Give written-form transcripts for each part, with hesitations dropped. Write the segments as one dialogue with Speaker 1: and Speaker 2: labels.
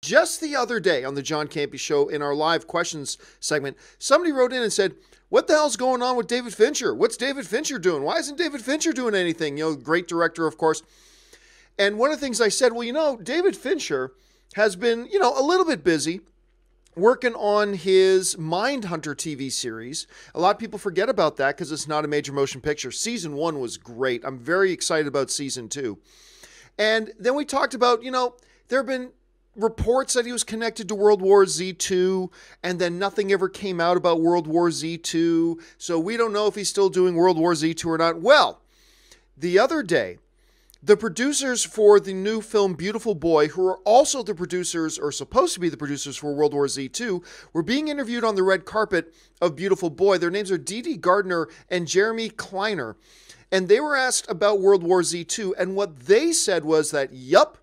Speaker 1: Just the other day on the John Campea Show in our live questions segment, somebody wrote in and said, what the hell's going on with David Fincher? What's David Fincher doing? Why isn't David Fincher doing anything? Great director, of course. And one of the things I said, well, David Fincher has been, a little bit busy working on his Mindhunter TV series. A lot of people forget about that because it's not a major motion picture. Season 1 was great. I'm very excited about Season 2. And then we talked about, there have been reports that he was connected to World War Z2, and then nothing ever came out about World War Z2. So we don't know if he's still doing World War Z2 or not. Well, the other day, the producers for the new film Beautiful Boy, who are also the producers, or supposed to be the producers for World War Z2, were being interviewed on the red carpet of Beautiful Boy. Their names are Dee Gardner and Jeremy Kleiner. And they were asked about World War Z2, and what they said was that, yup,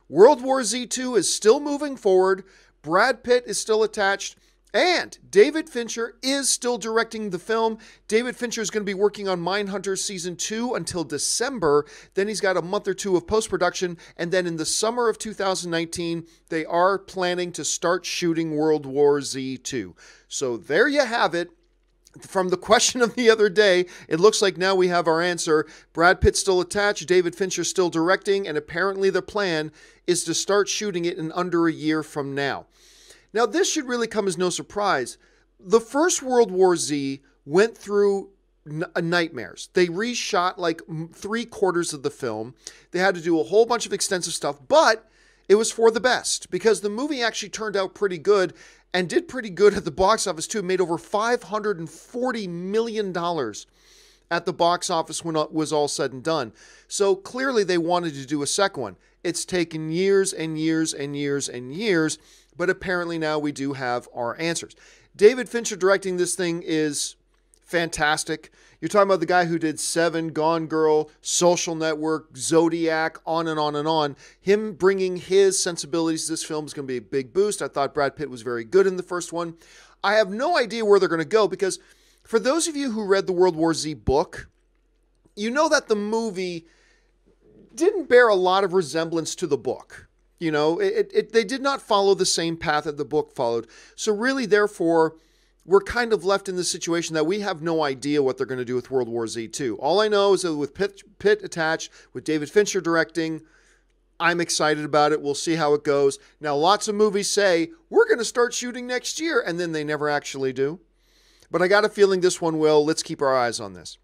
Speaker 1: World War Z2 is still moving forward, Brad Pitt is still attached, and David Fincher is still directing the film. David Fincher is going to be working on Mindhunter Season 2 until December. Then he's got a month or two of post-production. And then in the summer of 2019, they are planning to start shooting World War Z2. So there you have it. From the question of the other day, it looks like now we have our answer. Brad Pitt still attached, David Fincher still directing, and apparently the plan is to start shooting it in under a year from now. Now, this should really come as no surprise. The first World War Z went through nightmares. They reshot like 3/4 of the film. They had to do a whole bunch of extensive stuff, but it was for the best because the movie actually turned out pretty good and did pretty good at the box office too. It made over $540 million at the box office when it was all said and done. So clearly they wanted to do a second one. It's taken years and years and years and years, but apparently now we do have our answers. David Fincher directing this thing is fantastic. You're talking about the guy who did Seven, Gone Girl, Social Network, Zodiac, on and on and on. Him bringing his sensibilities to this film is going to be a big boost. I thought Brad Pitt was very good in the first one. I have no idea where they're going to go because for those of you who read the World War Z book, you know that the movie didn't bear a lot of resemblance to the book. They did not follow the same path that the book followed. So really, therefore, we're kind of left in the situation that we have no idea what they're going to do with World War Z2. All I know is that with Pitt attached, with David Fincher directing, I'm excited about it. We'll see how it goes. Now, lots of movies say, we're going to start shooting next year, and then they never actually do. But I got a feeling this one will. Let's keep our eyes on this.